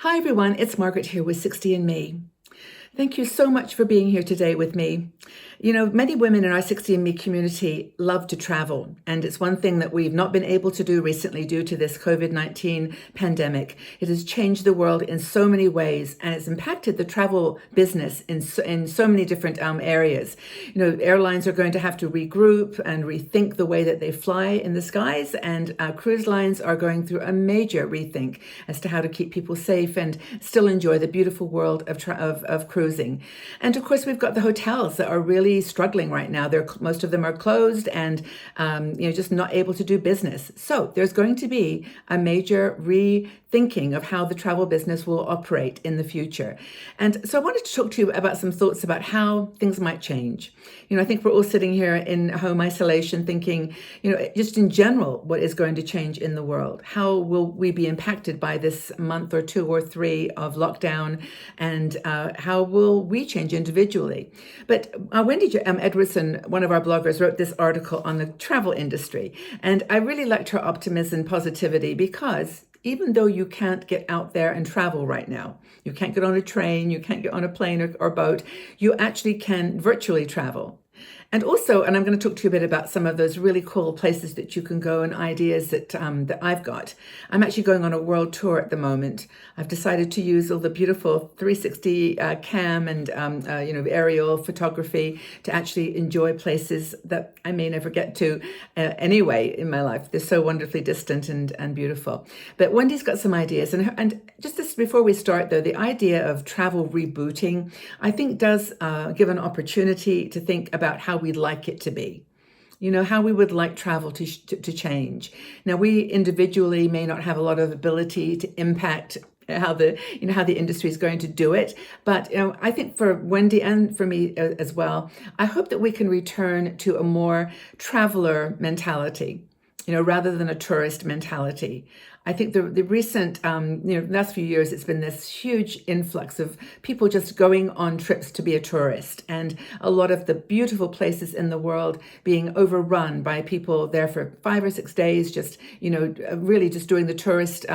Hi everyone, it's Margaret here with 60 and Me. Thank you so much for being here today with me. You know, many women in our 60 and Me community love to travel, and it's one thing that we've not been able to do recently due to this COVID-19 pandemic. It has changed the world in so many ways, and it's impacted the travel business in so many different areas. You know, airlines are going to have to regroup and rethink the way that they fly in the skies, and cruise lines are going through a major rethink as to how to keep people safe and still enjoy the beautiful world of cruising. And of course, we've got the hotels that are really struggling right now. Most of them are closed and just not able to do business. So there's going to be a major rethinking of how the travel business will operate in the future. And so I wanted to talk to you about some thoughts about how things might change. You know, I think we're all sitting here in home isolation thinking, just in general, what is going to change in the world? How will we be impacted by this month or 2 or 3 of lockdown? And how will we change individually? But Wendy Edwardson, one of our bloggers, wrote this article on the travel industry. And I really liked her optimism and positivity because even though you can't get out there and travel right now, you can't get on a train, you can't get on a plane or boat, you actually can virtually travel. And also, and I'm going to talk to you a bit about some of those really cool places that you can go and ideas that I've got. I'm actually going on a world tour at the moment. I've decided to use all the beautiful 360 cam and aerial photography to actually enjoy places that I may never get to anyway in my life. They're so wonderfully distant and beautiful. But Wendy's got some ideas, and just this before we start though, the idea of travel rebooting, I think does give an opportunity to think about how we'd like it to be. You know, how we would like travel to change. Now, we individually may not have a lot of ability to impact how the industry is going to do it. But I think for Wendy and for me as well, I hope that we can return to a more traveler mentality, rather than a tourist mentality. I think the recent, last few years, it's been this huge influx of people just going on trips to be a tourist, and a lot of the beautiful places in the world being overrun by people there for 5 or 6 days, just, really just doing the tourist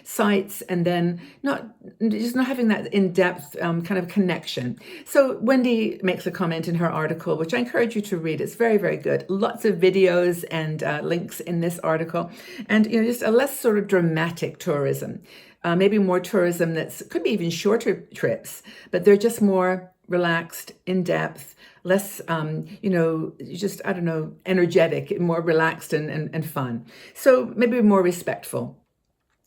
sites, and then not having that in-depth kind of connection. So Wendy makes a comment in her article, which I encourage you to read. It's very, very good. Lots of videos and links in this article, and just a less sort of dramatic tourism, maybe more tourism could be even shorter trips, but they're just more relaxed, in depth, less, energetic, more relaxed and fun. So maybe more respectful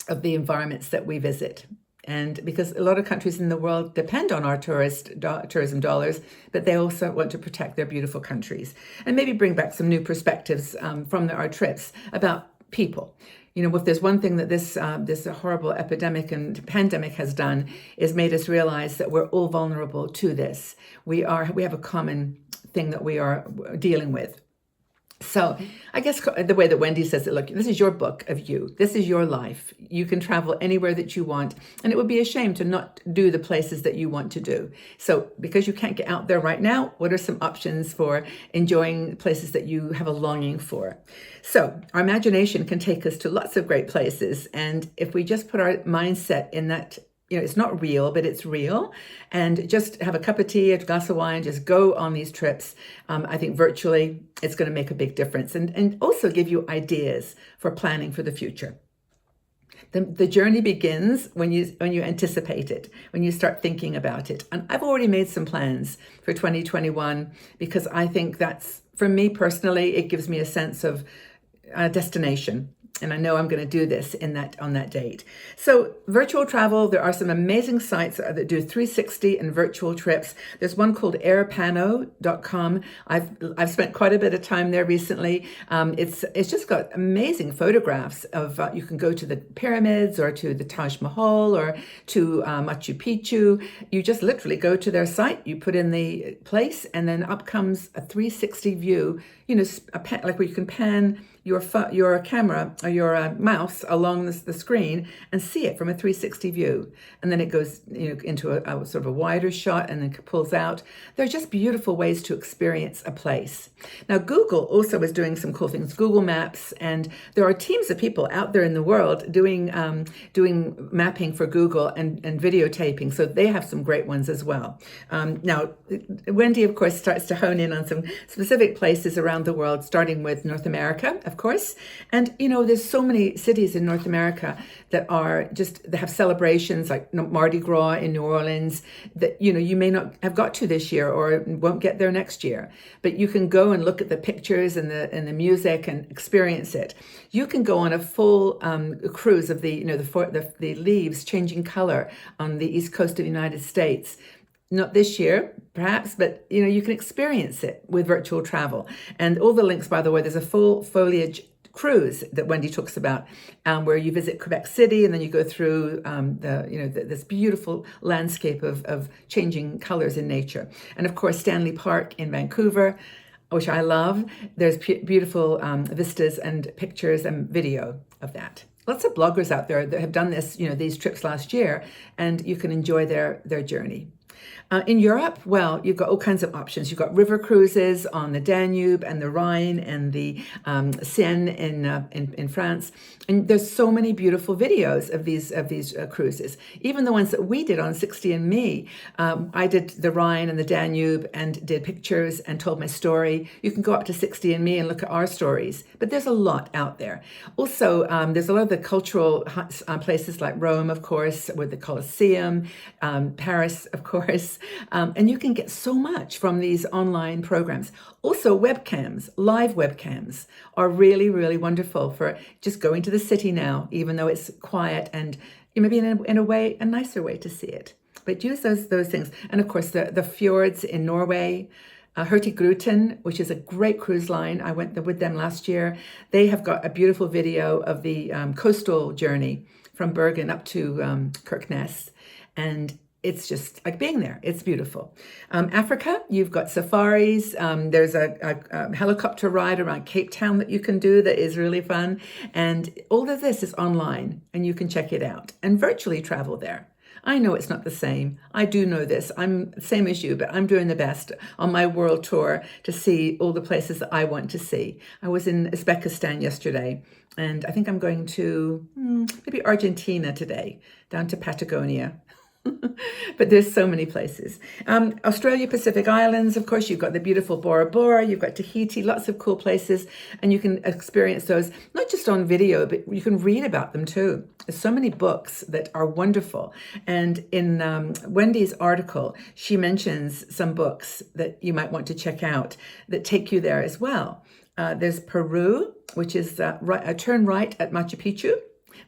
of the environments that we visit. And because a lot of countries in the world depend on our tourism dollars, but they also want to protect their beautiful countries and maybe bring back some new perspectives from our trips about people. If there's one thing that this horrible epidemic and pandemic has done is made us realize that we're all vulnerable to this. We have a common thing that we are dealing with. So I guess the way that Wendy says it, look, this is your book of you. This is your life. You can travel anywhere that you want. And it would be a shame to not do the places that you want to do. So because you can't get out there right now, what are some options for enjoying places that you have a longing for? So our imagination can take us to lots of great places. And if we just put our mindset in that, it's not real, but it's real. And just have a cup of tea, a glass of wine, just go on these trips. I think virtually it's going to make a big difference and also give you ideas for planning for the future. The journey begins when you anticipate it, when you start thinking about it. And I've already made some plans for 2021 because I think that's, for me personally, it gives me a sense of destination. And I know I'm going to do this on that date. So virtual travel, there are some amazing sites that do 360 and virtual trips. There's one called airpano.com. I've spent quite a bit of time there recently. It's just got amazing photographs of, you can go to the pyramids or to the Taj Mahal or to Machu Picchu. You just literally go to their site, you put in the place, and then up comes a 360 view, like where you can pan your camera or your mouse along the screen and see it from a 360 view. And then it goes into a sort of a wider shot and then pulls out. They're just beautiful ways to experience a place. Now, Google also is doing some cool things, Google Maps, and there are teams of people out there in the world doing mapping for Google and videotaping. So they have some great ones as well. Now, Wendy, of course, starts to hone in on some specific places around the world, starting with North America, of course. And, there's so many cities in North America that have celebrations like Mardi Gras in New Orleans that, you may not have got to this year or won't get there next year. But you can go and look at the pictures and the music and experience it. You can go on a full cruise of the leaves changing color on the east coast of the United States. Not this year, perhaps, but you can experience it with virtual travel. And all the links, by the way, there's a full foliage cruise that Wendy talks about, where you visit Quebec City and then you go through this beautiful landscape of changing colors in nature. And of course, Stanley Park in Vancouver, which I love. There's beautiful vistas and pictures and video of that. Lots of bloggers out there that have done this, these trips last year, and you can enjoy their journey. In Europe, well, you've got all kinds of options. You've got river cruises on the Danube and the Rhine and the Seine in France. And there's so many beautiful videos of these cruises. Even the ones that we did on 60andMe, I did the Rhine and the Danube and did pictures and told my story. You can go up to 60andMe and look at our stories. But there's a lot out there. Also, there's a lot of the cultural places like Rome, of course, with the Colosseum, Paris, of course. And you can get so much from these online programs. Also, webcams, live webcams are really, really wonderful for just going to the city now, even though it's quiet and maybe in a way, a nicer way to see it. But use those things. And of course, the fjords in Norway, Hurtigruten, which is a great cruise line. I went with them last year. They have got a beautiful video of the coastal journey from Bergen up to Kirkenes. And it's just like being there. It's beautiful. Africa, you've got safaris. There's a helicopter ride around Cape Town that you can do that is really fun. And all of this is online and you can check it out and virtually travel there. I know it's not the same. I do know this. I'm same as you, but I'm doing the best on my world tour to see all the places that I want to see. I was in Uzbekistan yesterday, and I think I'm going to maybe Argentina today, down to Patagonia. But there's so many places. Australia, Pacific Islands, of course, you've got the beautiful Bora Bora, you've got Tahiti, lots of cool places, and you can experience those, not just on video, but you can read about them too. There's so many books that are wonderful. And in Wendy's article, she mentions some books that you might want to check out that take you there as well. There's Peru, which is a turn right at Machu Picchu,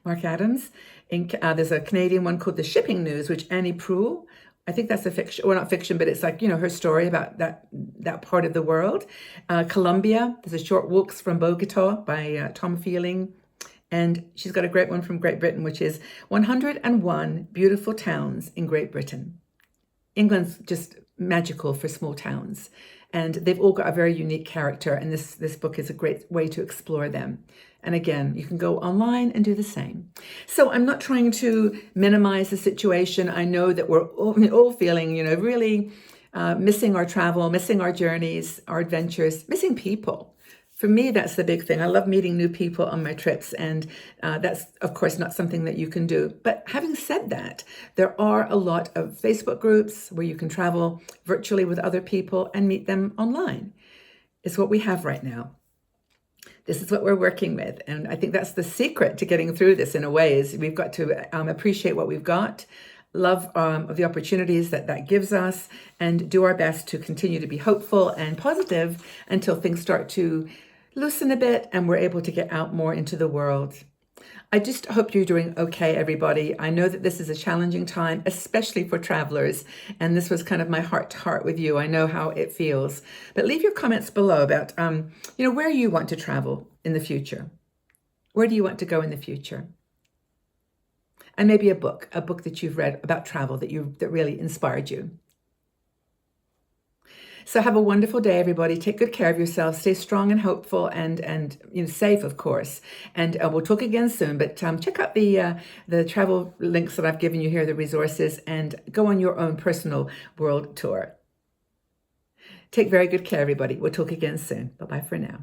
Mark Adams. There's a Canadian one called The Shipping News, which Annie Proulx, I think that's a fiction, or not fiction, but it's like, her story about that part of the world. Colombia, there's a Short Walks from Bogota by Tom Feeling. And she's got a great one from Great Britain, which is 101 Beautiful Towns in Great Britain. England's just magical for small towns. And they've all got a very unique character. And this book is a great way to explore them. And again, you can go online and do the same. So I'm not trying to minimize the situation. I know that we're all feeling, really missing our travel, missing our journeys, our adventures, missing people. For me, that's the big thing. I love meeting new people on my trips, and that's, of course, not something that you can do. But having said that, there are a lot of Facebook groups where you can travel virtually with other people and meet them online. It's what we have right now. This is what we're working with. And I think that's the secret to getting through this in a way, is we've got to appreciate what we've got, love of the opportunities that gives us, and do our best to continue to be hopeful and positive until things start to loosen a bit and we're able to get out more into the world. I just hope you're doing okay, everybody. I know that this is a challenging time, especially for travelers. And this was kind of my heart to heart with you. I know how it feels. But leave your comments below about, where you want to travel in the future. Where do you want to go in the future? And maybe a book that you've read about travel that really inspired you. So have a wonderful day, everybody. Take good care of yourselves. Stay strong and hopeful, and safe, of course. And we'll talk again soon. But check out the travel links that I've given you here, the resources, and go on your own personal world tour. Take very good care, everybody. We'll talk again soon. Bye bye for now.